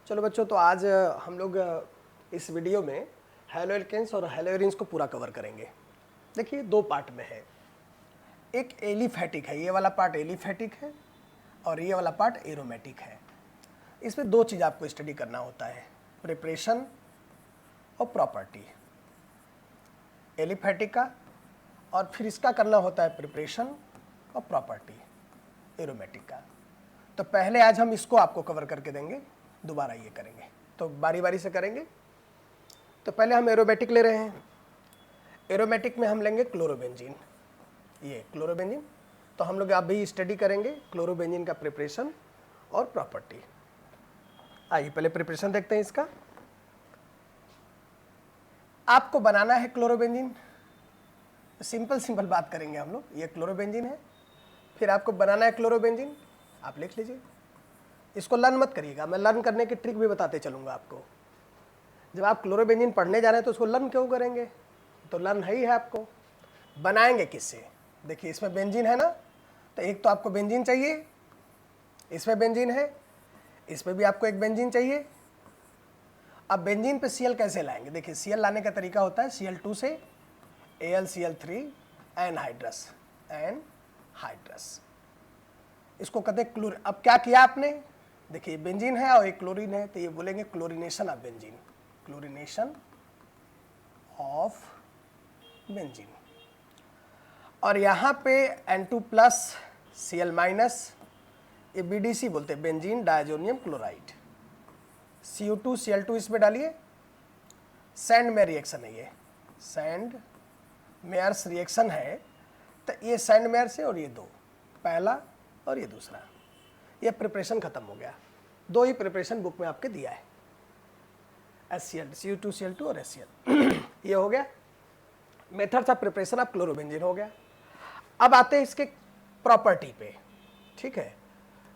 चलो बच्चों, तो आज हम लोग इस वीडियो में हैलोएल्केन्स और हैलोएरिन्स को पूरा कवर करेंगे। देखिए, दो पार्ट में है। एक एलिफैटिक है, ये वाला पार्ट एलिफैटिक है और ये वाला पार्ट एरोमेटिक है। इसमें दो चीज़ आपको स्टडी करना होता है, प्रिपरेशन और प्रॉपर्टी। एलिफैटिक का और फिर इसका करना होता है प्रिपरेशन और प्रॉपर्टी एरोमेटिक का। तो पहले आज हम इसको आपको कवर करके देंगे, दोबारा ये करेंगे, तो बारी बारी से करेंगे। तो पहले हम एरोमेटिक ले रहे हैं। एरोमेटिक में हम लेंगे क्लोरोबेंजीन, ये क्लोरोबेंजीन। तो हम लोग अभी स्टडी करेंगे क्लोरोबेंजीन का प्रिपरेशन और प्रॉपर्टी। आइए पहले प्रिपरेशन देखते हैं इसका। आपको बनाना है क्लोरोबेंजीन, सिंपल बात करेंगे हम लोग। ये क्लोरोबेंजीन है, फिर आपको बनाना है क्लोरोबेंजीन। आप लिख लीजिए, इसको लर्न मत करिएगा, मैं लर्न करने की ट्रिक भी बताते चलूँगा आपको। जब आप क्लोरोबेंजीन पढ़ने जा रहे हैं तो उसको लर्न क्यों करेंगे, तो लर्न है ही है। आपको बनाएंगे किससे? देखिए, इसमें बेंजीन है ना, तो एक तो आपको बेंजीन चाहिए, इसमें बेंजीन है, इसमें भी आपको एक बेंजीन चाहिए। अब बेंजीन पे Cl कैसे लाएंगे? देखिए, Cl लाने का तरीका होता है Cl2 से AlCl3 एनहाइड्रस, इसको कहते हैं क्लोर। अब क्या किया आपने? देखिए, बेंजीन है और एक क्लोरीन है, तो ये बोलेंगे chlorination of benzene, chlorination of benzene. और यहाँ पे N2+ Cl-, ये BDC बोलते हैं, benzene diazonium chloride. CO2 Cl2 इसमें डालिए। सैंड मेयर रिएक्शन है, ये सैंड मेयर्स रिएक्शन है। तो ये सैंड मेयर से, और ये दो, पहला और ये दूसरा, ये प्रिपरेशन खत्म हो गया। दो ही प्रिपरेशन बुक में आपके दिया है, HCl, CO2 Cl2 और HCl। ये हो गया methods of preparation of chlorobenzene, हो गया। अब आते हैं इसके प्रॉपर्टी पे, ठीक है।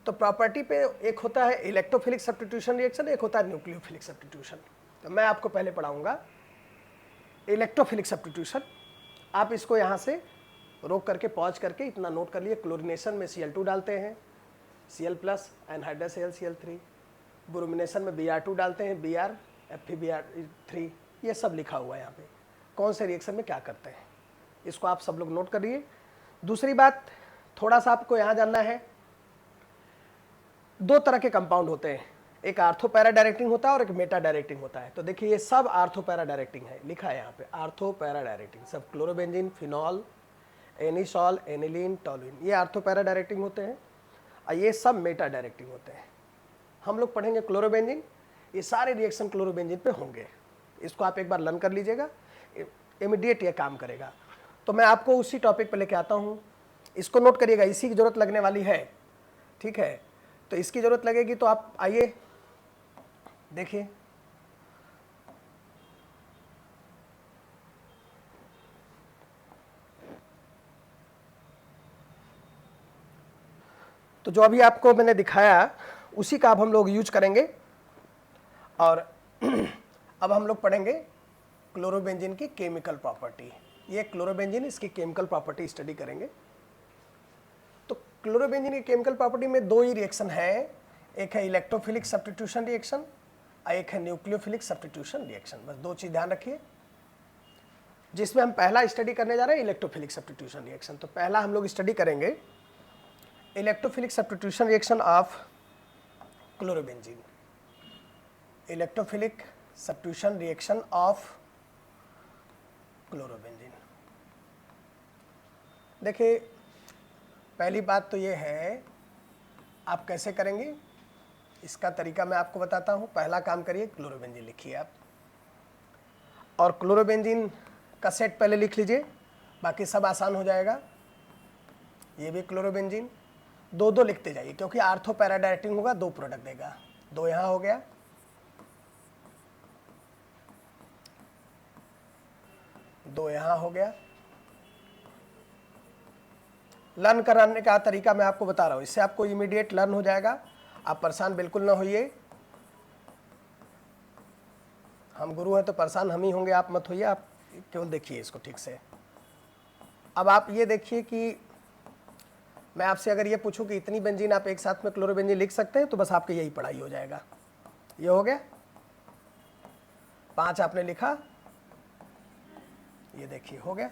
तो प्रॉपर्टी पे एक होता है इलेक्ट्रोफिलिक सब्स्टिट्यूशन रिएक्शन, एक होता है न्यूक्लियोफिलिक सब्स्टिट्यूशन। तो मैं आपको पहले पढ़ाऊंगा इलेक्ट्रोफिलिक सब्स्टिट्यूशन। आप इसको यहाँ से रोक करके पॉज करके इतना नोट कर लिए। क्लोरीनेशन में Cl2 डालते हैं, Cl+ एनहाइड्रस AlCl3। ब्रोमिनेशन में Br2 डालते हैं, Br FeBr3। ये सब लिखा हुआ है यहाँ पे, कौन से रिएक्शन में क्या करते हैं, इसको आप सब लोग नोट करिए। दूसरी बात, थोड़ा सा आपको यहाँ जानना है, दो तरह के कंपाउंड होते हैं, एक आर्थो पैरा डायरेक्टिंग होता है और एक मेटा डायरेक्टिंग होता है। तो देखिए, ये सब आर्थो पैरा डायरेक्टिंग है, लिखा है यहाँ पे आर्थो पैरा डायरेक्टिंग। सब chlorobenzene, phenol, anisole, aniline, toluene, ये आर्थो पैरा डायरेक्टिंग होते हैं और ये सब मेटा डायरेक्टिंग होते हैं। हम लोग पढ़ेंगे क्लोरोबेंजीन, ये सारे रिएक्शन क्लोरोबेंजीन पे होंगे। इसको आप एक बार लर्न कर लीजिएगा, इमीडिएट ये काम करेगा। तो मैं आपको उसी टॉपिक पे लेके आता हूँ, इसको नोट करिएगा, इसी की जरूरत लगने वाली है, ठीक है। तो इसकी जरूरत लगेगी, तो आप आइए देखिए। तो जो अभी आपको मैंने दिखाया उसी का अब हम लोग यूज करेंगे। और अब हम लोग पढ़ेंगे क्लोरोबेंजीन की केमिकल प्रॉपर्टी। ये क्लोरोबेंजीन, इसकी केमिकल प्रॉपर्टी स्टडी करेंगे। तो क्लोरोबेंजीन की केमिकल प्रॉपर्टी में दो ही रिएक्शन है, एक है इलेक्ट्रोफिलिक सब्स्टिट्यूशन रिएक्शन और एक है न्यूक्लियोफिलिक सब्स्टिट्यूशन रिएक्शन। बस दो चीज ध्यान रखिए, जिसमें हम पहला स्टडी करने जा रहे हैं इलेक्ट्रोफिलिक सब्स्टिट्यूशन रिएक्शन। तो पहला हम लोग स्टडी करेंगे electrophilic substitution reaction of chlorobenzene. Electrophilic substitution reaction of chlorobenzene. देखिए, पहली बात तो ये है, आप कैसे करेंगे इसका तरीका मैं आपको बताता हूँ। पहला काम करिए, क्लोरोबेंजीन लिखिए आप, और क्लोरोबेंजीन का सेट पहले लिख लीजिए, बाकी सब आसान हो जाएगा। ये भी क्लोरोबेंजीन, दो दो लिखते जाइए, क्योंकि आर्थो पैरा डायरेक्टिंग होगा, दो प्रोडक्ट देगा। दो यहाँ हो गया, दो यहाँ हो गया। लर्न कराने का तरीका मैं आपको बता रहा हूँ, इससे आपको इमीडिएट लर्न हो जाएगा। आप परेशान बिल्कुल ना होइए, हम गुरु हैं तो परेशान हम ही होंगे, आप मत होइए, आप केवल देखिए इसको ठीक से। अब आप ये देखिए कि मैं आपसे अगर ये पूछूं कि इतनी बेंजीन आप एक साथ में क्लोरोबेंजीन लिख सकते हैं, तो बस आपकी यही पढ़ाई हो जाएगा। ये हो गया, 5 आपने लिखा, ये देखिए हो गया।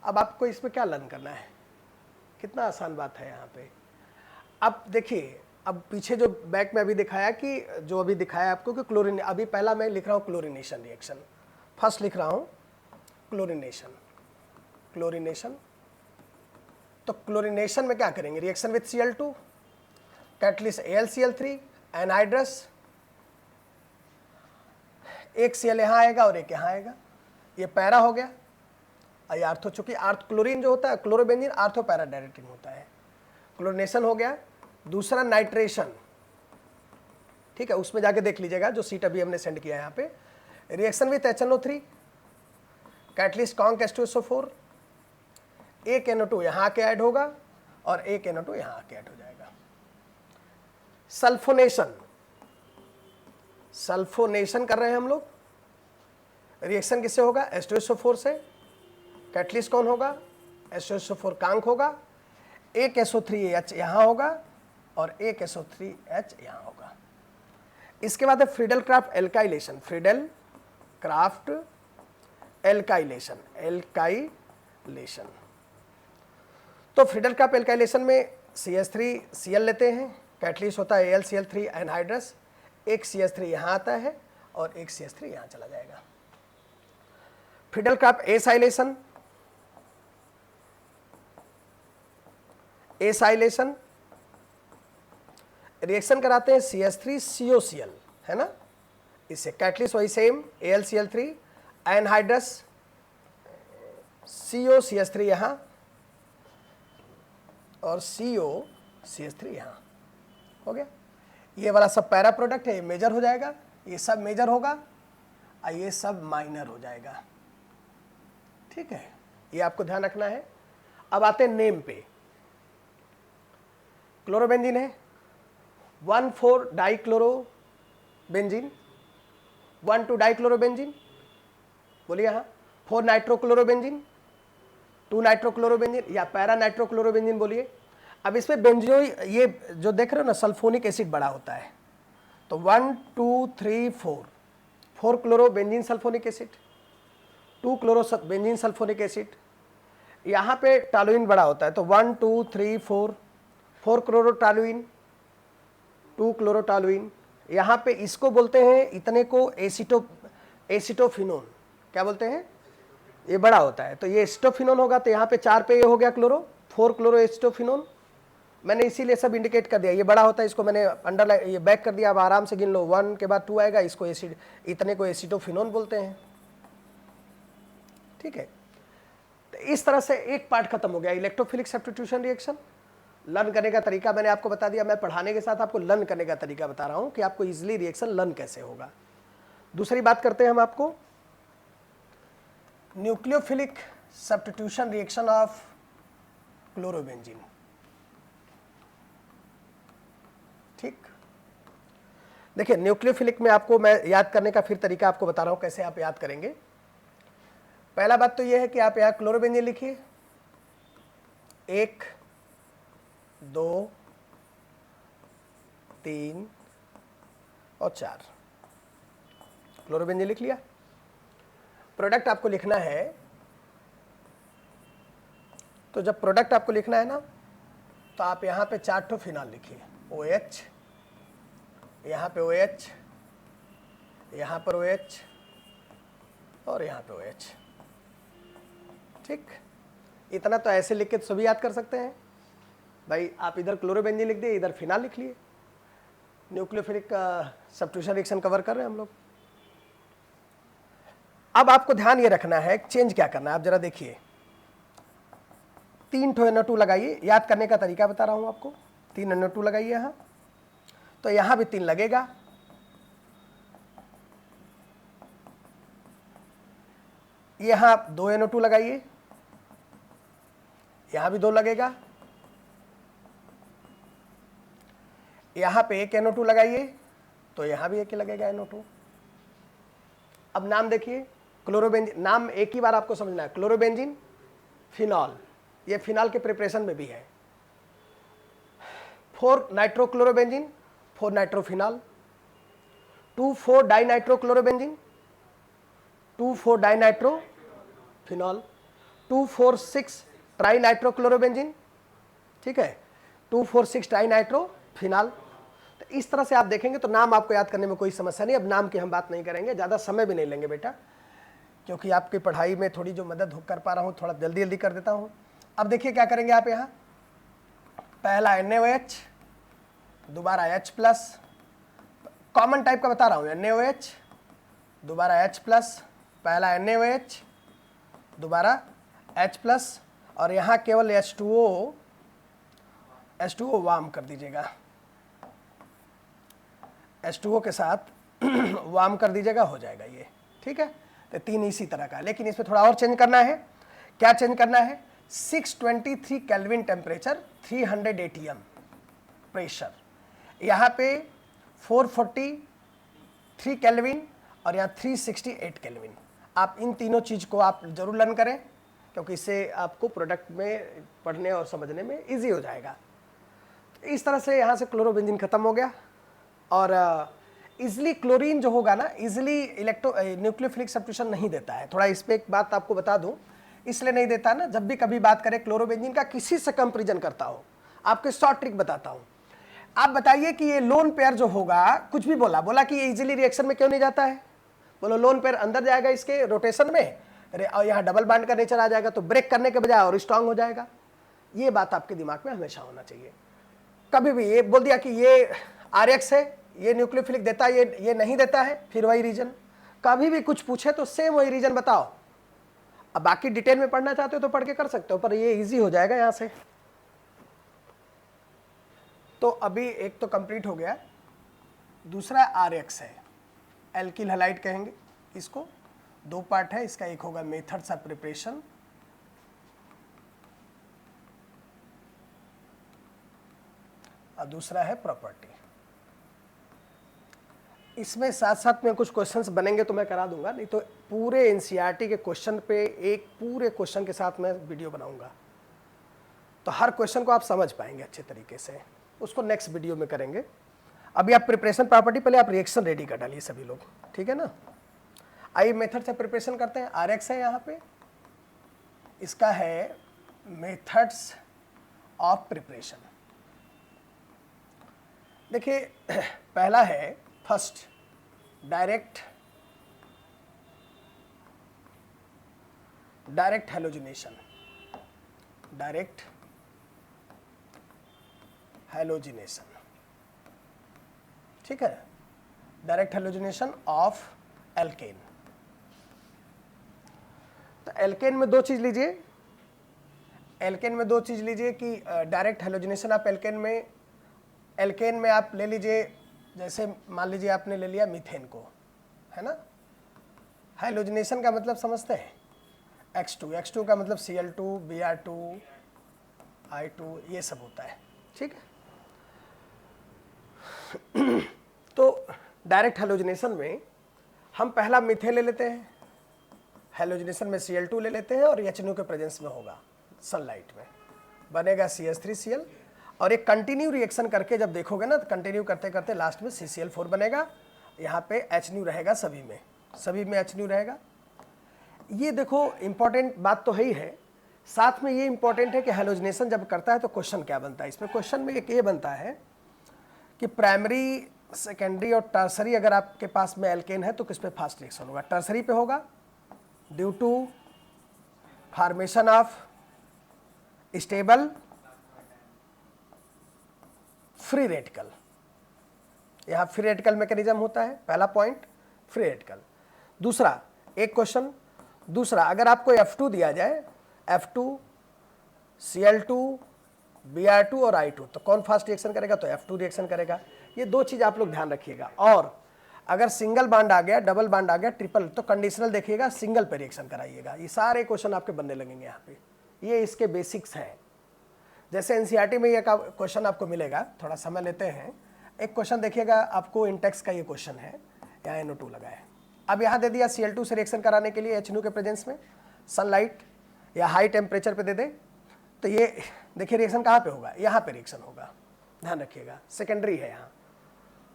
अब आपको इसमें क्या लर्न करना है, कितना आसान बात है यहाँ पे। अब देखिए, अब पीछे जो बैक में अभी दिखाया कि जो अभी दिखाया आपको कि क्लोरीन, अभी पहला मैं लिख रहा हूँ क्लोरीनेशन रिएक्शन, फर्स्ट लिख रहा हूँ क्लोरीनेशन। क्लोरीनेशन, तो क्लोरीनेशन में क्या करेंगे, reaction with Cl2, catalyst AlCl3, anhydrous, एक Cl यहाँ आएगा और एक यहाँ आएगा, ये पैरा हो गया। ये आर्थो, चूंकि आर्थ क्लोरीन जो होता है क्लोरोबेंजीन आर्थो पैरा डायरेक्टिंग होता है। क्लोरीनेशन हो गया। दूसरा नाइट्रेशन, ठीक है, उसमें जाके देख लीजिएगा जो सीट अभी हमने सेंड किया है यहाँ पे। Reaction with HNO3, catalyst conc H2SO4, एक NO2 यहाँ आके ऐड होगा और एक NO2 यहाँ आके ऐड हो जाएगा। सल्फोनेशन, सल्फोनेशन कर रहे हैं हम लोग। रिएक्शन किससे होगा, H2SO4 से, कैटलिस्ट कौन होगा, H2SO4 कांक होगा, एक SO3H यहाँ होगा और एक SO3H यहाँ होगा। इसके बाद है Friedel craft alkylation, Friedel craft alkylation, alkylation. तो फ्रीडल क्राफ्ट एल्काइलेशन में CH3Cl लेते हैं, कैटलिस्ट होता है AlCl3 एनहाइड्रस, एक CH3 यहाँ आता है और एक CH3 यहाँ चला जाएगा। Friedel Crafts acylation, acylation reaction कराते हैं CH3COCl, है ना, इससे कैटलिस्ट वही सेम AlCl3 एनहाइड्रस, COCH3 यहाँ और COCH3 यहाँ, हो गया। ये वाला सब पैरा प्रोडक्ट है, ये मेजर हो जाएगा, ये सब मेजर होगा और ये सब माइनर हो जाएगा, ठीक है, ये आपको ध्यान रखना है। अब आते हैं नेम पे। क्लोरोबेंजीन है 1,4-डाइक्लोरोबेंजीन, 1,2-डाइक्लोरोबेंजीन, बोलिए हाँ, 4-नाइट्रोक्लोरोबेंजीन, 2-नाइट्रोक्लोरोबेंजीन या पैरा नाइट्रोक्लोरोबेंजीन बोलिए। अब इसमें बेंजो, ये जो देख रहे हो ना, सल्फोनिक एसिड बड़ा होता है, तो 1 2 3 4, 4 chlorobenzene sulphonic acid, 2 chlorobenzene sulphonic acid. यहाँ पे टालुइन बड़ा होता है, तो 1 2 3 4, 4 क्लोरोटालुइन, 2 क्लोरोटालुइन। यहाँ पे इसको बोलते हैं इतने को एसिटोफिनोन, क्या बोलते हैं, ये बड़ा होता है, तो ये एसिटोफिनोन होगा, तो यहाँ पे 4 पे ये हो गया क्लोरो, 4 क्लोरो एसिटोफिनोन। मैंने इसीलिए सब इंडिकेट कर दिया, ये बड़ा होता है, इसको मैंने अंडरलाइन, ये बैक कर दिया। अब आराम से गिन लो, 1 के बाद 2 आएगा, इसको एसिड, इतने को एसिटोफिनोन बोलते हैं, ठीक है। तो इस तरह से एक पार्ट खत्म हो गया, इलेक्ट्रोफिलिक सब्स्टिट्यूशन रिएक्शन। लर्न करने का तरीका मैंने आपको बता दिया, मैं पढ़ाने के साथ आपको लर्न करने का तरीका बता रहा हूं कि आपको इजीली रिएक्शन लर्न कैसे होगा। दूसरी बात करते हैं हम आपको nucleophilic substitution reaction of chlorobenzene, ठीक। देखिए न्यूक्लियोफिलिक में आपको मैं याद करने का फिर तरीका आपको बता रहा हूं कैसे आप याद करेंगे। पहला बात तो यह है कि आप यहां क्लोरोबेंजीन लिखिए, 1 2 3 और 4, क्लोरोबेंजीन लिख लिया। प्रोडक्ट आपको लिखना है, तो जब प्रोडक्ट आपको लिखना है ना, तो आप यहाँ पे 4 ठो फिनॉल लिखिए, OH, यहाँ पे OH, यहाँ पर OH और यहाँ पे OH, ठीक। इतना तो ऐसे लिख के सभी याद कर सकते हैं भाई। आप इधर क्लोरोबेंजीन लिख दिए, इधर फिनाल लिख लिए। न्यूक्लियोफिलिक सब्स्टिट्यूशन रिएक्शन कवर कर रहे हैं हम लोग। अब आपको ध्यान ये रखना है, चेंज क्या करना है, आप जरा देखिए। 3 ठो NO2 लगाइए, याद करने का तरीका बता रहा हूं आपको। 3 NO2 लगाइए यहाँ, तो यहाँ भी 3 लगेगा, यहाँ 2 NO2 लगाइए, यहाँ भी 2 लगेगा, यहाँ पे 1 NO2 लगाइए, तो यहाँ भी 1 लगेगा NO2। अब नाम देखिए, क्लोरोबेंजीन, नाम एक ही बार आपको समझना है, क्लोरोबेंजीन, फिनॉल, ये फिनॉल के प्रिपरेशन में भी है। 4 नाइट्रोक्लोरोबेंजीन, 4 नाइट्रोफिनॉल, 2,4 डाइनाइट्रोक्लोरोबेंजीन, 2,4 डाइनाइट्रोफिनॉल, 2,4,6 ट्राइनाइट्रोक्लोरोबेंजीन, ठीक है, 2,4,6 ट्राइनाइट्रोफिनॉल। तो इस तरह से आप देखेंगे तो नाम आपको याद करने में कोई समस्या नहीं। अब नाम की हम बात नहीं करेंगे, ज़्यादा समय भी नहीं लेंगे बेटा, क्योंकि आपकी पढ़ाई में थोड़ी जो मदद कर पा रहा हूँ थोड़ा जल्दी जल्दी कर देता हूँ। अब देखिए क्या करेंगे आप यहाँ, पहला NaOH, दोबारा H+, कॉमन टाइप का बता रहा हूँ, NaOH, दोबारा H+, पहला NaOH, दोबारा H+, और यहाँ केवल H2O वार्म कर दीजिएगा, H2O के साथ वार्म कर दीजिएगा, हो जाएगा ये, ठीक है। तो 3 इसी तरह का, लेकिन इसमें थोड़ा और चेंज करना है। क्या चेंज करना है, 623 केल्विन टेम्परेचर, 300 ATM प्रेशर, यहाँ पे 443 केल्विन और यहाँ 368 केल्विन। आप इन तीनों चीज़ को आप जरूर लर्न करें, क्योंकि इससे आपको प्रोडक्ट में पढ़ने और समझने में इजी हो जाएगा। इस तरह से यहाँ से क्लोरोबेंजीन खत्म हो गया। और इजली क्लोरीन जो होगा ना, इजली न्यूक्लियोफिलिक सब्स्टिट्यूशन नहीं देता है। थोड़ा इस पर एक बात आपको बता दूं, इसलिए नहीं देता ना, जब भी कभी बात करें क्लोरोबेंजीन का, किसी से कंपेरिजन करता हो, आपको शॉर्ट ट्रिक बताता हूं। आप बताइए कि ये लोन पेयर जो होगा, कुछ भी बोला कि ये इजीली रिएक्शन में क्यों नहीं जाता है, बोलो लोन पेयर अंदर जाएगा इसके रोटेशन में, और यहाँ डबल बॉन्ड का नेचर आ जाएगा, तो ब्रेक करने के बजाय और स्ट्रांग हो जाएगा। ये बात आपके दिमाग में हमेशा होना चाहिए। कभी भी ये बोल दिया कि ये RX है, ये न्यूक्लियोफिलिक देता है, ये नहीं देता है, फिर वही रीजन। कभी भी कुछ पूछे तो सेम वही रीजन बताओ। अब बाकी डिटेल में पढ़ना चाहते हो तो पढ़ के कर सकते हो, पर ये इजी हो जाएगा यहाँ से। तो अभी एक तो कंप्लीट हो गया, दूसरा RX है, एल्किल हैलाइड कहेंगे इसको। 2 पार्ट है इसका, एक होगा मेथड्स ऑफ प्रिपरेशन, और दूसरा है प्रॉपर्टी। इसमें साथ साथ में कुछ क्वेश्चंस बनेंगे तो मैं करा दूंगा, नहीं तो पूरे NCERT के क्वेश्चन पे एक पूरे क्वेश्चन के साथ मैं वीडियो बनाऊंगा, तो हर क्वेश्चन को आप समझ पाएंगे अच्छे तरीके से। उसको नेक्स्ट वीडियो में करेंगे। अभी आप प्रिपरेशन प्रॉपर्टी, पहले आप रिएक्शन रेडी कर डालिए सभी लोग, ठीक है ना। आइए मेथड से प्रिपरेशन करते हैं। RX है यहाँ पे, इसका है मेथड्स ऑफ प्रिपरेशन। देखिए पहला है फर्स्ट डायरेक्ट हैलोजिनेशन, ठीक है, डायरेक्ट हैलोजिनेशन ऑफ एल्केन। तो एल्केन में 2 चीज लीजिए, कि डायरेक्ट हैलोजिनेशन ऑफ एल्केन में आप ले लीजिए, जैसे मान लीजिए आपने ले लिया मीथेन को, है ना। हैलोजिनेशन का मतलब समझते हैं, X2 का मतलब Cl2, Br2, I2, ये सब होता है, ठीक है। तो डायरेक्ट हैलोजिनेशन में हम पहला मीथेन ले लेते हैं, हैलोजिनेशन में Cl2 ले लेते हैं, और HNO के प्रेजेंस में होगा सनलाइट में, बनेगा CH3Cl, और एक कंटिन्यू रिएक्शन करके जब देखोगे ना, तो कंटिन्यू करते करते लास्ट में CCl4 बनेगा। यहाँ पे HNO रहेगा, सभी में HNO रहेगा। ये देखो इंपॉर्टेंट बात तो है ही है, साथ में ये इंपॉर्टेंट है कि हैलोजिनेशन जब करता है तो क्वेश्चन क्या बनता है। इसमें क्वेश्चन में एक ये बनता है कि प्राइमरी, सेकेंडरी और टर्सरी अगर आपके पास में एल्केन है तो किस पे फास्ट रिएक्शन होगा। टर्सरी पे होगा due to formation of stable free radical. यहाँ फ्री रेडिकल मैकेनिज्म होता है, पहला पॉइंट फ्री रेडिकल। दूसरा एक क्वेश्चन, दूसरा अगर आपको F2 दिया जाए, F2, Cl2, Br2 और I2, तो कौन फास्ट रिएक्शन करेगा, तो F2 रिएक्शन करेगा। ये 2 चीज आप लोग ध्यान रखिएगा। और अगर सिंगल बॉन्ड आ गया, डबल बॉन्ड आ गया, ट्रिपल, तो कंडीशनल देखिएगा, सिंगल पे रिएक्शन कराइएगा। ये सारे क्वेश्चन आपके बनने लगेंगे यहाँ पे, ये इसके बेसिक्स हैं। जैसे NCERT में ये क्वेश्चन आपको मिलेगा, थोड़ा समय लेते हैं। एक क्वेश्चन देखिएगा, आपको इंटेक्स का ये क्वेश्चन है, यहाँ NO2 लगा है। अब यहाँ दे दिया Cl2 से रिएक्शन कराने के लिए HNO के प्रेजेंस में, सनलाइट या हाई टेम्परेचर पे दे दे, तो ये देखिए रिएक्शन कहाँ पे होगा, यहाँ पे रिएक्शन होगा, ध्यान रखिएगा, सेकेंडरी है यहाँ।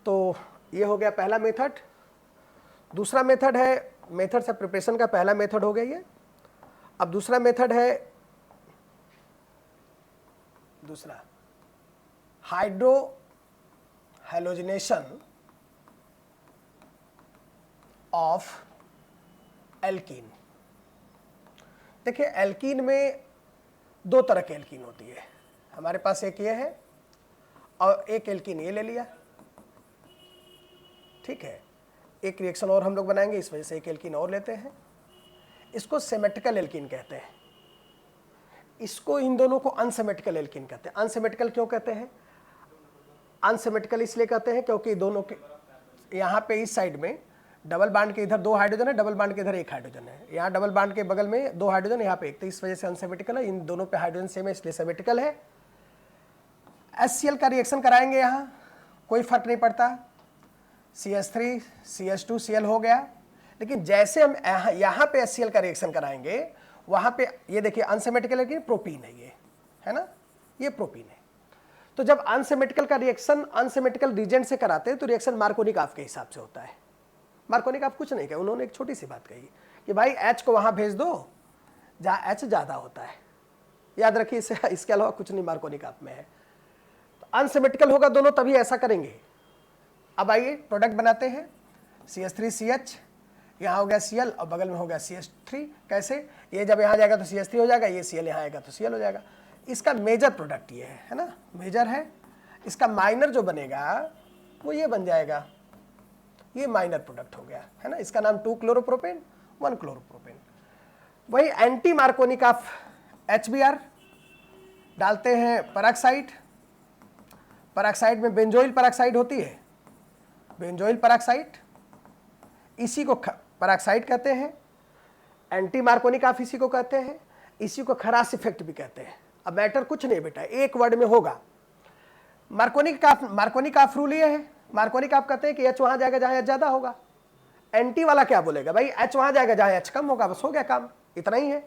तो ये हो गया पहला मेथड। दूसरा मेथड है, मेथड से प्रिपरेशन का पहला मेथड हो गया ये। अब दूसरा मेथड है, दूसरा हाइड्रो हैलोजिनेशन ऑफ एल्कीन। देखिए एल्कीन में दो तरह की एल्कीन होती है हमारे पास, एक ये है और एक एल्कीन ये ले लिया, ठीक है। एक रिएक्शन और हम लोग बनाएंगे, इस वजह से एक एल्कीन और लेते हैं, इसको सिमेट्रिकल एल्कीन कहते हैं। इसको, इन दोनों को अनसिमेट्रिकल एल्कीन कहते हैं। अनसिमेट्रिकल क्यों कहते हैं? अनसिमेट्रिकल इसलिए कहते हैं क्योंकि दोनों के यहाँ पे इस साइड में डबल बांड के इधर 2 हाइड्रोजन है, डबल बांड के इधर 1 हाइड्रोजन है, यहाँ डबल बांड के बगल में 2 हाइड्रोजन, यहाँ पे 1, तो इस वजह से अनसिमेट्रिकल है। इन दोनों पे हाइड्रोजन सेम है इसलिए सिमेट्रिकल है। HCl का रिएक्शन कराएंगे, यहाँ कोई फर्क नहीं पड़ता, CH3 CH2 Cl हो गया। लेकिन जैसे हम यहाँ पे HCl का रिएक्शन कराएंगे, वहाँ पे ये देखिए अनसिमेट्रिकल है कि प्रोपीन है, ये है ना, ये प्रोपीन है। तो जब अनसिमेट्रिकल का रिएक्शन अनसिमेट्रिकल रीजेंट से कराते हैं तो रिएक्शन मार्कोनिक के हिसाब से होता है। मार्कोनिक कुछ नहीं कहा, उन्होंने एक छोटी सी बात कही कि भाई H को वहाँ भेज दो जहाँ H ज़्यादा होता है। याद रखिए, इसके अलावा कुछ नहीं मार्कोनिक में है। तो अनसिमेट्रिकल होगा दोनों, तभी ऐसा करेंगे। अब आइए प्रोडक्ट बनाते हैं, CH3CH, यहाँ हो गया Cl और बगल में हो गया CH3। कैसे? ये जब यहाँ जाएगा तो CH3 हो जाएगा, ये Cl यहाँ आएगा तो Cl हो जाएगा। इसका मेजर प्रोडक्ट ये है ना, मेजर है। इसका माइनर जो बनेगा वो ये बन जाएगा, ये माइनर प्रोडक्ट हो गया, है ना। इसका नाम 2 क्लोरोप्रोपेन 1 क्लोरोप्रोपेन। वही एंटी मार्कोनिक ऑफ HBr डालते हैं पेरोक्साइड। पेरोक्साइड में बेंजोइल पेरोक्साइड होती है, बेंजोइल पेरोक्साइड, इसी को पेरोक्साइड कहते हैं। एंटी मार्कोनिक ऑफ इसी को कहते हैं, इसी को खरास इफेक्ट भी कहते हैं। अब मैटर कुछ नहीं बेटा, एक वर्ड में होगा। मार्कोनिक ऑफ रूल ये है, मार्कोनिक ऑफ कहते हैं कि H वहां जाएगा जहां H ज्यादा होगा। एंटी वाला क्या बोलेगा? भाई H वहां जाएगा जहां H कम होगा, बस हो गया काम, इतना ही है।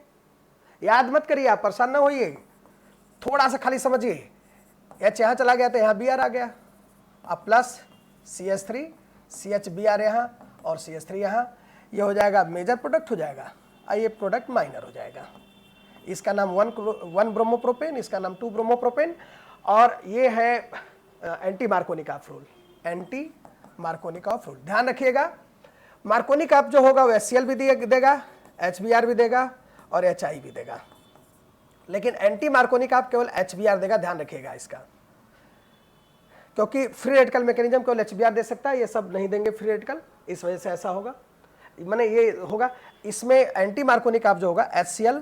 याद मत करिए, आप परेशान ना होइए, थोड़ा सा खाली समझिए। H यहाँ चला गया तो यहाँ Br आ गया, अब प्लस CH3 CHBr यहाँ और CH3 यहाँ, ये हो जाएगा मेजर प्रोडक्ट हो जाएगा, और ये प्रोडक्ट माइनर हो जाएगा। इसका नाम 1 ब्रोमोप्रोपेन, इसका नाम 2 ब्रोमोप्रोपेन, और ये है anti Markovnikov of rule, anti Markovnikov of rule. ध्यान रखिएगा, मार्कोनिक ऑफ जो होगा वो HCl भी देगा, HBr भी देगा और HI भी देगा, लेकिन एंटी मार्कोनिक ऑफ केवल HBr देगा। ध्यान रखिएगा इसका, क्योंकि फ्री रेडिकल मैकेनिज्म केवल HBr दे सकता है, ये सब नहीं देंगे फ्री रेडिकल, इस वजह से ऐसा होगा। माने ये होगा, इसमें एंटी मार्कोनिक ऑफ जो होगा HCl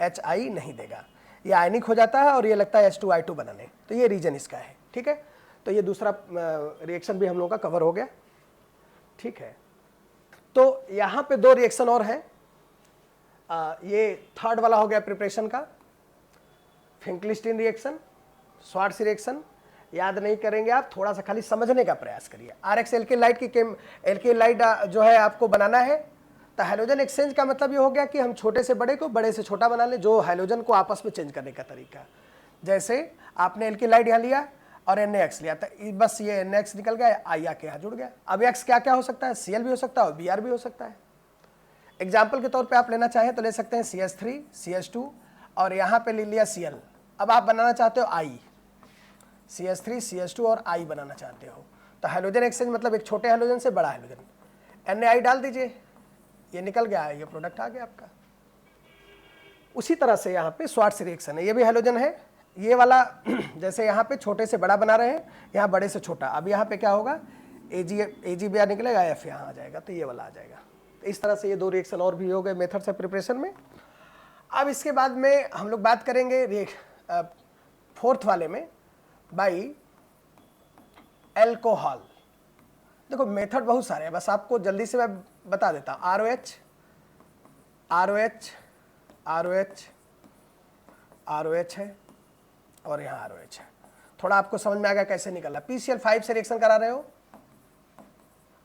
HI नहीं देगा, ये आयनिक हो जाता है और ये लगता है H2I2 बनाने, तो ये रीजन इसका है। ठीक है, तो ये दूसरा रिएक्शन भी हम लोगों का कवर हो गया। ठीक है, तो यहाँ पे 2 रिएक्शन और हैं। ये थर्ड वाला हो गया प्रिपरेशन का, फिंकलिस्टीन रिएक्शन, स्वार्ट्ज रिएक्शन। याद नहीं करेंगे आप, थोड़ा सा खाली समझने का प्रयास करिए। RX एल्केलाइड की एल्केलाइड जो है आपको बनाना है, तो हैलोजन एक्सचेंज का मतलब ये हो गया कि हम छोटे से बड़े को, बड़े से छोटा बना लें, जो हैलोजन को आपस में चेंज करने का तरीका। जैसे आपने एल्केलाइड यहाँ लिया और NaX लिया, तो बस ये NaX निकल गया, I आके यहाँ जुड़ गया। अब X क्या क्या हो सकता है? Cl भी हो सकता है और Br भी हो सकता है। एग्जाम्पल के तौर पे आप लेना चाहें तो ले सकते हैं CH3 CH2 और यहाँ पे ले लिया Cl। अब आप बनाना चाहते हो I, CH3 CH2 और I बनाना चाहते हो, तो हैलोजन एक्सचेंज मतलब एक छोटे हैलोजन से बड़ा हैलोजन, Na डाल दीजिए, ये निकल गया, ये प्रोडक्ट आ गया आपका। उसी तरह से यहाँ पे स्वार्ट्ज रिएक्शन है, ये भी हैलोजन है, ये वाला जैसे यहाँ पे छोटे से बड़ा बना रहे हैं, यहाँ बड़े से छोटा। अब यहाँ पे क्या होगा, AgBr निकलेगा, F यहाँ आ जाएगा, तो ये वाला आ जाएगा। तो इस तरह से ये 2 रिएक्शन और भी हो गए मेथड से प्रिपरेशन में। अब इसके बाद में हम लोग बात करेंगे फोर्थ वाले में बाई एल्कोहल। देखो मेथड बहुत सारे हैं, बस आपको जल्दी से मैं बता देता हूँ। ROH ROH ROH ROH है और यहाँ ROH है। थोड़ा आपको समझ में आ गया कैसे निकलना। PCl5 से रिएक्शन करा रहे हो,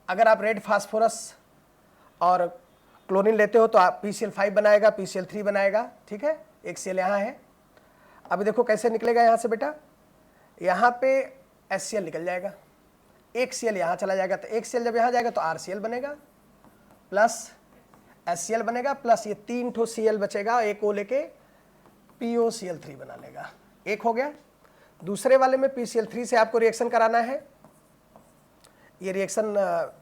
अगर आप रेड फास्फोरस और क्लोरीन लेते हो तो आप PCl5 बनाएगा, PCl3 बनाएगा। ठीक है, एक Cl यहाँ है। अभी देखो कैसे निकलेगा यहाँ से बेटा, यहाँ पे HCl निकल जाएगा, एक Cl यहाँ चला जाएगा, तो एक Cl जब यहाँ जाएगा तो RCl बनेगा प्लस HCl बनेगा, प्लस ये 3 ठो Cl बचेगा, एक O लेके POCl3 बना लेगा। एक हो गया। दूसरे वाले में PCl3 से आपको रिएक्शन कराना है। ये रिएक्शन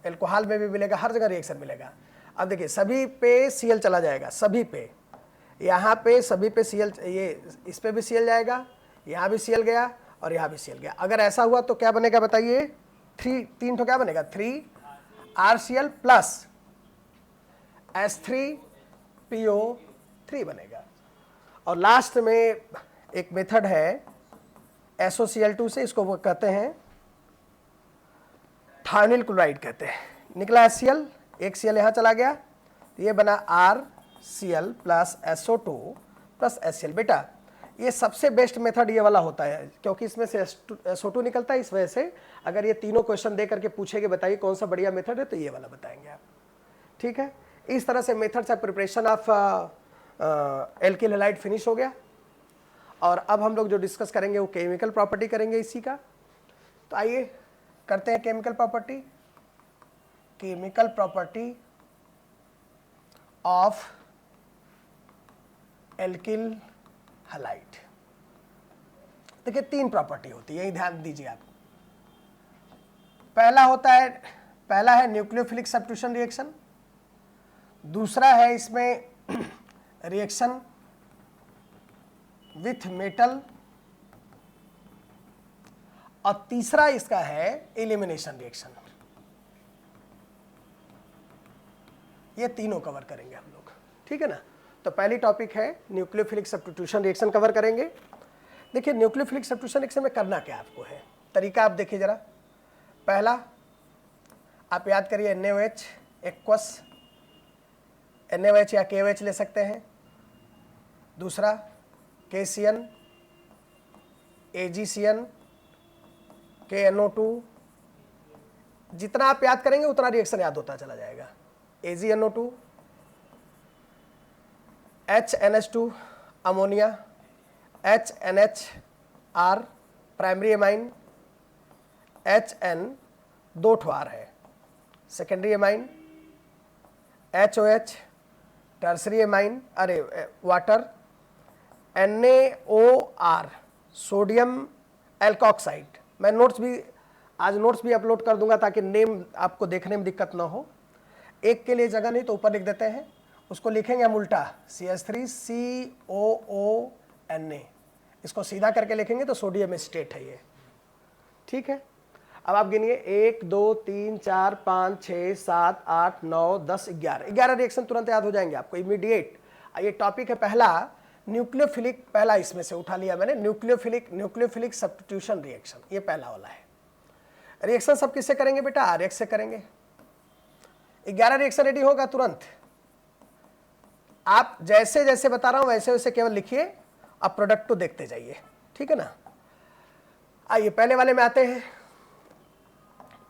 एल्कोहल में भी मिलेगा, हर जगह रिएक्शन मिलेगा। अब देखिए सभी पे Cl चला जाएगा, सभी पे, यहाँ पे सभी पे Cl, ये इस पे भी Cl जाएगा, यहाँ भी Cl गया और यहाँ भी Cl गया। अगर ऐसा हुआ तो क्या बनेगा बताइए? 3 तो क्या बनेगा? 3RCl प्लस H3PO3 बनेगा। और लास्ट में एक मेथड है SOCl2 से, इसको वो कहते हैं थायोनिल क्लोराइड कहते हैं। निकला HCl, एक Cl यहाँ चला गया, तो ये बना RCl plus SO2 plus HCl। बेटा ये सबसे बेस्ट मेथड ये वाला होता है, क्योंकि इसमें से SO2 निकलता है। इस वजह से अगर ये तीनों क्वेश्चन दे करके पूछेंगे बताइए कौन सा बढ़िया मेथड है, तो ये वाला बताएंगे आप। ठीक है, इस तरह से मेथड से preparation of alkyl halide finish हो गया। और अब हम लोग जो डिस्कस करेंगे वो केमिकल प्रॉपर्टी करेंगे इसी का। तो आइए करते हैं chemical property. Chemical property of alkyl halide. देखिए 3 प्रॉपर्टी होती है, यही ध्यान दीजिए आप। पहला है न्यूक्लियोफिलिक सब्स्टिट्यूशन रिएक्शन, दूसरा है इसमें रिएक्शन विथ मेटल, और तीसरा इसका है एलिमिनेशन रिएक्शन। ये तीनों कवर करेंगे हम लोग, ठीक है ना। तो पहली टॉपिक है न्यूक्लियोफिलिक सब्स्टिट्यूशन रिएक्शन कवर करेंगे। देखिए न्यूक्लियोफिलिक सब्स्टिट्यूशन रिएक्शन में करना क्या आपको है, तरीका आप देखिए जरा। पहला आप याद करिए NaOH एक्वस, NaOH या KOH ले सकते हैं। दूसरा KCN, AgCN, KNO2। जितना आप याद करेंगे उतना रिएक्शन याद होता चला जाएगा। AgNO2, HNH2 ammonia, HNHR primary amine, HN 2 ठो R है secondary amine, HOH tertiary amine, अरे वाटर, NaOR सोडियम एल्कोक्साइड। मैं आज नोट्स भी अपलोड कर दूंगा ताकि नेम आपको देखने में दिक्कत ना हो। एक के लिए जगह नहीं तो ऊपर लिख देते हैं, उसको लिखेंगे हम उल्टा CH3COONA। इसको सीधा करके लिखेंगे तो सोडियम एस्टेट है ये, ठीक है। अब आप गिनिए 1 2 3 4 5 6 7 8 9 10 11 रिएक्शन तुरंत याद हो जाएंगे आपको इमीडिएट। ये टॉपिक है पहला न्यूक्लियोफिलिक, पहला इसमें से उठा लिया मैंने, न्यूक्लियोफिलिक सब्स्टिट्यूशन रिएक्शन, ये पहला वाला है। रिएक्शन सब किससे करेंगे बेटा? RH से करेंगे। 11 रिएक्शन रेडी होगा तुरंत। आप जैसे जैसे बता रहा हूं वैसे वैसे केवल लिखिए, आप प्रोडक्ट को देखते जाइए, ठीक है ना। आइए पहले वाले में आते हैं।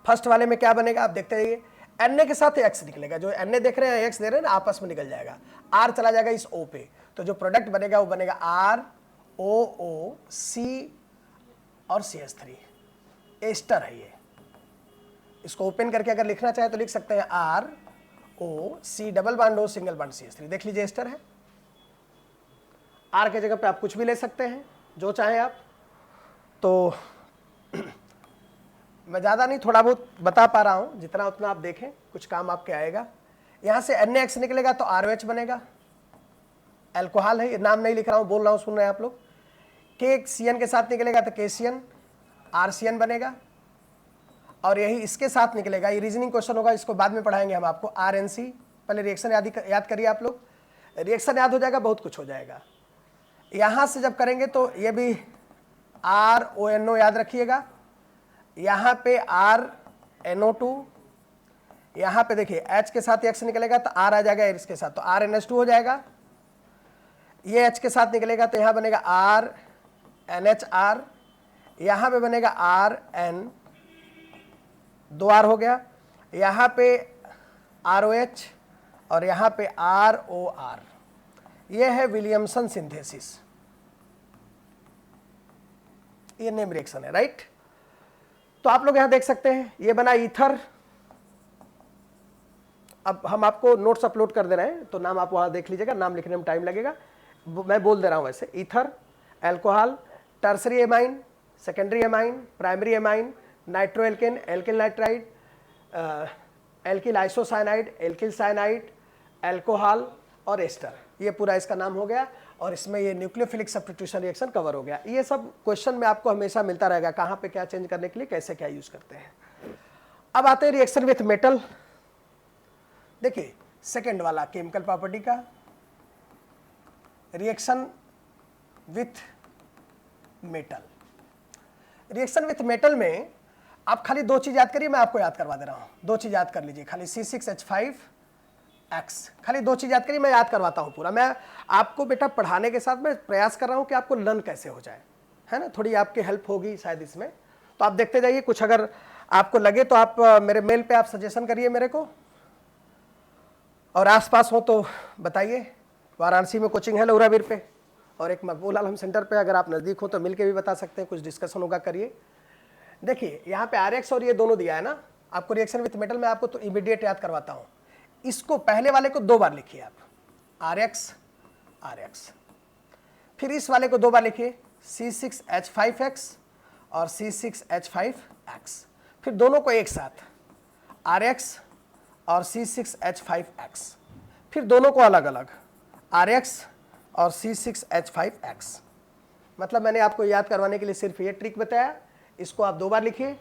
फर्स्ट वाले में क्या बनेगा आप देखते जाइए। Na के साथ X निकलेगा, जो Na देख रहे हैं X दे रहे हैं ना, आपस में निकल जाएगा। R चला जाएगा इस O पे, तो जो प्रोडक्ट बनेगा वो बनेगा ROOC और CH3। एस्टर है ये। इसको ओपन करके अगर लिखना चाहे तो लिख सकते हैं ROC double bond O single bond CH3। देख लीजिए एस्टर है। R के जगह पे आप कुछ भी ले सकते हैं जो चाहें आप। तो मैं ज़्यादा नहीं, थोड़ा बहुत बता पा रहा हूँ, जितना उतना आप देखें, कुछ काम आपके आएगा। यहाँ से NaX निकलेगा तो ROH बनेगा, अल्कोहल है, नाम नहीं लिख रहा हूँ, बोल रहा हूँ, सुन रहे हैं आप लोग। KCN के साथ निकलेगा तो KCN RCN बनेगा, और यही इसके साथ निकलेगा, ये रीजनिंग क्वेश्चन होगा, इसको बाद में पढ़ाएंगे हम आपको। RNC, पहले रिएक्शन याद करिए आप लोग, रिएक्शन याद हो जाएगा, बहुत कुछ हो जाएगा। यहाँ से जब करेंगे तो ये भी RONO याद रखिएगा, यहाँ पे RNO2, यहाँ पे देखिए H के साथ X निकलेगा तो R आ जाएगा इसके साथ, तो RNH2 हो जाएगा। ये H के साथ निकलेगा तो यहाँ बनेगा RNHR, यहाँ पे बनेगा RN, 2 R हो गया, यहाँ पे ROH और यहाँ पे ROR। ये है विलियमसन सिंथेसिस, ये नेम रिएक्शन है, राइट। तो आप लोग यहां देख सकते हैं ये बना ईथर। अब हम आपको नोट्स अपलोड कर दे रहे हैं तो नाम आप वहां देख लीजिएगा, नाम लिखने में टाइम लगेगा, मैं बोल दे रहा हूं वैसे। Ether, alcohol, tertiary amine, secondary amine, primary amine, nitro alkene, alkyl nitride, alkyl isocyanide, alkyl cyanide, alcohol और एस्टर, ये पूरा इसका नाम हो गया। और इसमें ये न्यूक्लियोफिलिक सब्स्टिट्यूशन रिएक्शन कवर हो गया। ये सब क्वेश्चन में आपको हमेशा मिलता रहेगा, कहाँ पे क्या चेंज करने के लिए कैसे क्या यूज करते हैं। अब आते हैं रिएक्शन विथ मेटल। देखिए सेकेंड वाला केमिकल प्रॉपर्टी का, reaction with metal. Reaction with metal में आप खाली दो चीज याद करिए, मैं आपको याद करवा दे रहा हूं, दो चीज याद कर लीजिए खाली, C6H5X, खाली दो चीज याद करिए, मैं याद करवाता हूं पूरा। मैं आपको बेटा पढ़ाने के साथ मैं प्रयास कर रहा हूं कि आपको लर्न कैसे हो जाए, है ना, थोड़ी आपकी हेल्प होगी शायद इसमें। तो आप देखते जाइए, कुछ अगर आपको लगे तो आप मेरे मेल पे आप सजेशन करिए मेरे को, और आसपास हो तो बताइए। वाराणसी में कोचिंग है लौरावीर पे, और एक मकबूल आलम सेंटर पे, अगर आप नज़दीक हो तो मिलके भी बता सकते हैं, कुछ डिस्कशन होगा करिए। देखिए यहाँ पे RX और ये दोनों दिया है ना आपको, रिएक्शन विथ मेटल में आपको तो इमीडिएट याद करवाता हूँ। इसको पहले वाले को दो बार लिखिए आप, RX, फिर इस वाले को दो बार लिखिए C6H5X और C6H5X, फिर दोनों को एक साथ RX और C6H5X, फिर दोनों को अलग अलग RX और C6H5X। मतलब मैंने आपको याद करवाने के लिए सिर्फ ये ट्रिक बताया। इसको आप दो बार लिखिए,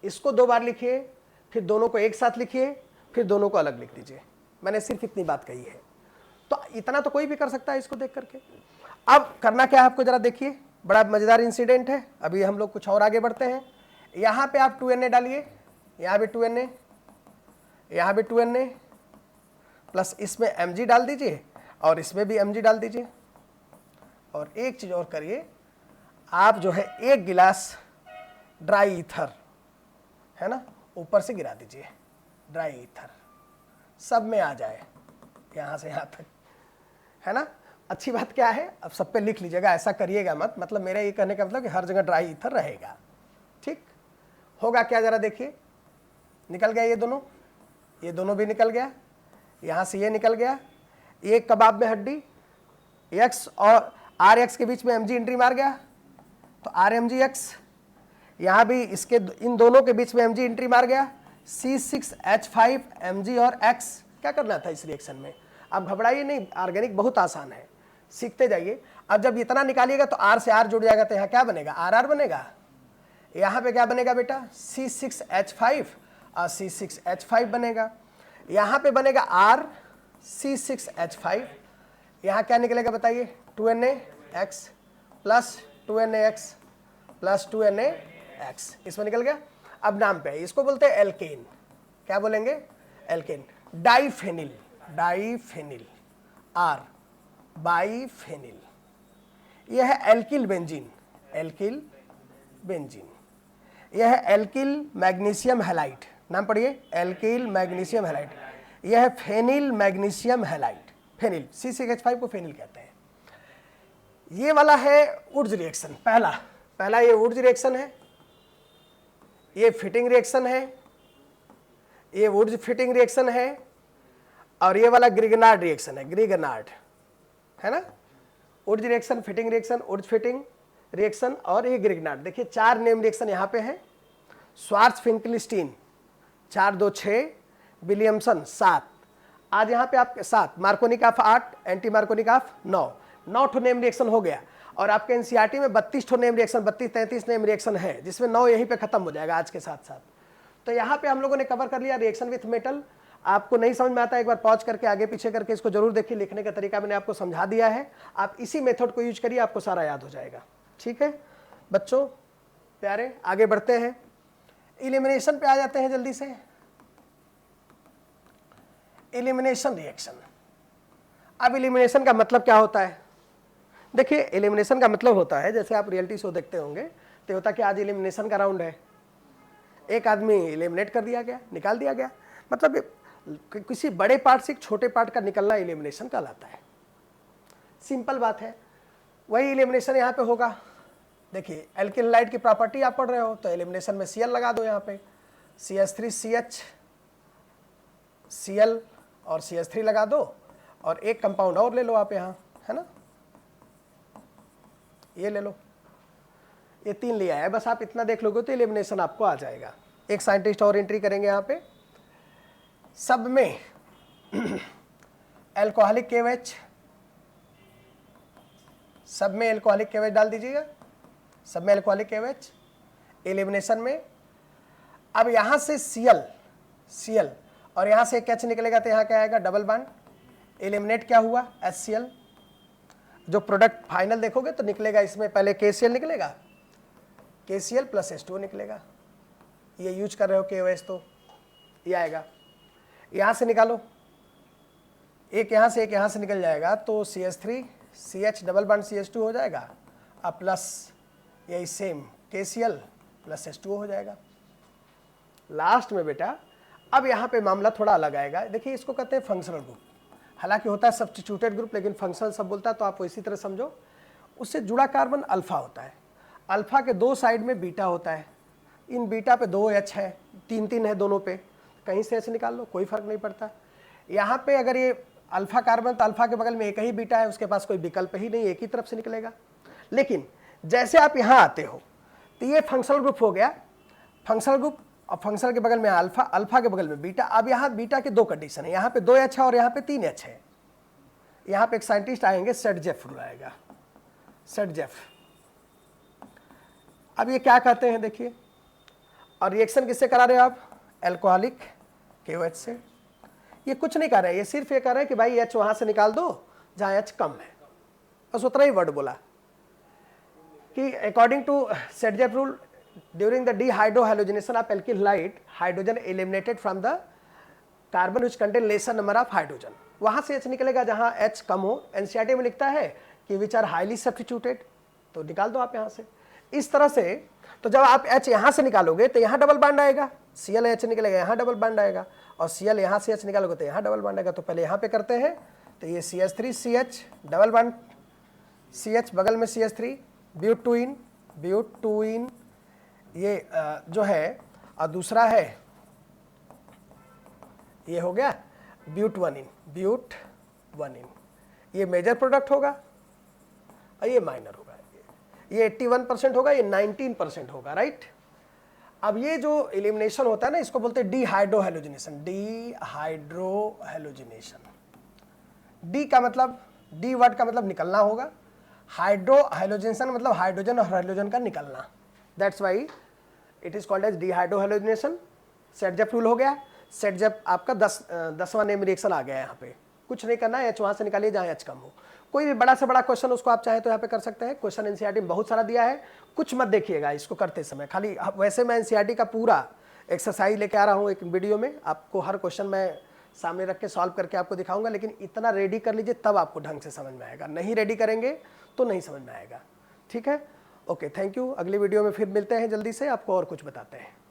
इसको दो बार लिखिए, फिर दोनों को एक साथ लिखिए, फिर दोनों को अलग लिख दीजिए। मैंने सिर्फ इतनी बात कही है, तो इतना तो कोई भी कर सकता है इसको देख करके। अब करना क्या है आपको जरा देखिए, बड़ा मजेदार इंसिडेंट है। अभी हम लोग कुछ और आगे बढ़ते हैं। यहाँ पे आप 2Na डालिए, यहाँ भी 2Na, यहाँ भी 2Na, प्लस इसमें Mg डाल दीजिए और इसमें भी Mg डाल दीजिए। और एक चीज और करिए, आप जो है एक गिलास ड्राई ईथर, है ना, ऊपर से गिरा दीजिए। ड्राई ईथर सब में आ जाए, यहां से यहां तक, है ना। अच्छी बात क्या है, अब सब पे लिख लीजिएगा, ऐसा करिएगा मत, मतलब मेरा ये कहने का मतलब कि हर जगह ड्राई ईथर रहेगा। ठीक होगा क्या, जरा देखिए, निकल गया ये दोनों भी निकल गया, यहां से ये निकल गया। एक कबाब में हड्डी, X और RX के बीच में Mg एंट्री मार गया, तो RMgX, यहां भी इसके इन दोनों के बीच में Mg एंट्री मार गया। C6H5 Mg और X, क्या करना था इस रिएक्शन में, आप घबराइए नहीं, ऑर्गेनिक बहुत आसान है, सीखते जाइए। अब जब इतना निकालिएगा तो R से R जुड़ जाएगा, तो यहाँ क्या बनेगा, RR बनेगा। यहाँ पे क्या बनेगा बेटा, C6H5 और C6H5 बनेगा। यहाँ पे बनेगा R C6H5, यहाँ क्या निकलेगा बताइए, 2NaX plus 2NaX plus 2NaX, इसमें निकल गया। अब नाम पे है, इसको बोलते हैं एल्केन, क्या बोलेंगे, alkene. Diphenyl, diphenyl, R biphenyl, यह है एल्किल बेंजीन, एल्किल बेंजीन। यह है एल्किल मैग्नीशियम हैलाइड, नाम पढ़िए, एल्किल मैग्नीशियम हैलाइड। यह है phenyl magnesium halide, phenyl, C6H5 को फेनिल कहते हैं। ये वाला है वुड्स रिएक्शन, पहला ये वुड्स रिएक्शन है, ये फिटिंग रिएक्शन है, ये वुड्स फिटिंग रिएक्शन है, और ये वाला ग्रिगनार्ड रिएक्शन है, ग्रिगनार्ड, है ना। Wurtz reaction, Fittig reaction, Wurtz Fittig reaction और ये ग्रिगनार्ड। देखिए 4 नेम रिएक्शन यहाँ पे है। श्वार्ज़-फिंकलिस्टीन 4, 2, 6, विलियमसन 7, आज यहाँ पे आपके 7, मार्कोनिकॉफ 8, एंटी मार्कोनिकॉफ 9 ठो नेम रिएक्शन हो गया। और आपके एनसीईआरटी में 32 ठो नेम रिएक्शन, 32-33 नेम रिएक्शन है, जिसमें 9 यहीं पे खत्म हो जाएगा आज के साथ साथ। तो यहाँ पे हम लोगों ने कवर कर लिया रिएक्शन विथ मेटल। आपको नहीं समझ में आता, एक बार पॉज करके आगे पीछे करके इसको जरूर देखिए, लिखने का तरीका मैंने आपको समझा दिया है, आप इसी मेथड को यूज करिए, आपको सारा याद हो जाएगा। ठीक है बच्चों प्यारे, आगे बढ़ते हैं, इलिमिनेशन पे आ जाते हैं जल्दी से। Elimination reaction. अब इलिमिनेशन का मतलब क्या होता है, देखिए एलिमिनेशन का मतलब होता है, जैसे आप रियलिटी शो देखते होंगे तो होता है कि आज एलिमिनेशन का राउंड है, एक आदमी एलिमिनेट कर दिया गया, निकाल दिया गया, मतलब किसी बड़े पार्ट से एक छोटे पार्ट का निकलना एलिमिनेशन कहलाता है। सिंपल बात है, वही एलिमिनेशन यहाँ पे होगा। देखिए एल्किल हैलाइड की प्रॉपर्टी आप पढ़ रहे हो, तो एलिमिनेशन में Cl लगा दो यहाँ पे, CH3CH, Cl और CH3 लगा दो, और एक कंपाउंड और ले लो आप यहाँ, है ना, ये ले लो, ये 3 लिया है, बस आप इतना देख लोगे तो एलिमिनेशन आपको आ जाएगा। एक साइंटिस्ट और एंट्री करेंगे यहाँ पे, सब में एल्कोहलिक KOH, सब में एल्कोहलिक KOH डाल दीजिएगा, सब में एल्कोहलिक KOH एलिमिनेशन में। अब यहाँ से Cl और यहाँ से एक H निकलेगा, तो यहाँ क्या आएगा, डबल बॉन्ड, एलिमिनेट क्या हुआ, HCl। जो प्रोडक्ट फाइनल देखोगे तो निकलेगा इसमें पहले KCl निकलेगा, KCl प्लस H2O निकलेगा, ये यूज कर रहे हो KOH तो ये आएगा। यहाँ से निकालो, एक यहाँ से एक यहाँ से निकल जाएगा, तो CH3 CH double bond CH2 हो जाएगा, अब प्लस यही सेम KCl प्लस H2O हो जाएगा। लास्ट में बेटा अब यहाँ पे मामला थोड़ा अलग आएगा, देखिए इसको कहते हैं फंक्शनल ग्रुप, हालांकि होता है सब्स्टिट्यूटेड ग्रुप, लेकिन फंक्शनल सब बोलता है, तो आप इसी तरह समझो। उससे जुड़ा कार्बन अल्फा होता है, अल्फा के 2 साइड में बीटा होता है, इन बीटा पे 2 H है, 3 है दोनों पे, कहीं से H निकाल लो, कोई फर्क नहीं पड़ता। यहाँ पे अगर ये अल्फा कार्बन, तो अल्फा के बगल में एक ही बीटा है, उसके पास कोई विकल्प ही नहीं, एक ही तरफ से निकलेगा। लेकिन जैसे आप यहाँ आते हो तो ये फंक्शनल ग्रुप हो गया, फंक्शनल ग्रुप, और फंक्शनल के बगल में अल्फा, अल्फा के बगल में बीटा। अब यहाँ बीटा के 2 कंडीशन है, यहाँ पे 2 H है और यहाँ पे 3 H है। यहाँ पे एक साइंटिस्ट आएंगे, सेटजेफ रूल आएगा, सेटजेफ। अब ये क्या कहते हैं देखिए, और रिएक्शन किससे करा रहे हो आप, एल्कोहलिक KOH से। ये कुछ नहीं कर रहे हैं, ये सिर्फ ये कर रहे हैं कि भाई H वहाँ से निकाल दो जहाँ H कम है, बस उतना ही वर्ड बोला कि according to Saytzeff rule during the dehydrohalogenation of alkyl halide, hydrogen eliminated from the carbon which contain lesser number of hydrogen. वहाँ से H निकलेगा जहाँ H कम हो। NCERT में लिखता है कि विच आर हाईली सब्स्टिट्यूटेड, तो निकाल दो आप यहाँ से इस तरह से। तो जब आप H यहाँ से निकालोगे तो यहाँ डबल बॉन्ड आएगा, Cl H निकलेगा, यहाँ डबल बॉन्ड आएगा, और Cl यहाँ से H निकालोगे तो यहाँ डबल बॉन्ड आएगा। तो पहले यहाँ पे करते हैं, तो ये CH3CH डबल बॉन्ड CH बगल में CH3, ब्यूटूइन ये जो है, और दूसरा है ये हो गया ब्यूट1इन, ये मेजर प्रोडक्ट होगा और ये माइनर होगा, ये 81% होगा, ये 19% होगा, राइट। अब ये जो एलिमिनेशन होता है ना, इसको बोलते हैं डीहाइड्रोहैलोजिनेशन, डी का मतलब, डी वर्ड का मतलब निकलना होगा, हाइड्रोहैलोजिनेशन मतलब हाइड्रोजन और हाइड्रोजन का निकलना, that's why it is called as dehydrohalogenation. Saytzeff rule हो गया, सेटजेफ आपका 10वां नेम रिएक्शन आ गया है। यहाँ पे कुछ नहीं करना है, H वहाँ से निकालिए जहाँ H कम हो। कोई भी बड़ा से बड़ा क्वेश्चन उसको आप चाहें तो यहाँ पे कर सकते हैं। क्वेश्चन NCERT में बहुत सारा दिया है, कुछ मत देखिएगा इसको करते समय, खाली वैसे मैं NCERT का पूरा एक्सरसाइज लेके आ रहा हूँ एक वीडियो में, आपको हर क्वेश्चन मैं सामने रख के सॉल्व करके आपको दिखाऊंगा, लेकिन इतना रेडी कर लीजिए तब आपको ढंग से समझ में आएगा, नहीं रेडी करेंगे तो नहीं समझ में आएगा। ठीक है, ओके, थैंक यू। अगली वीडियो में फिर मिलते हैं जल्दी से, आपको और कुछ बताते हैं।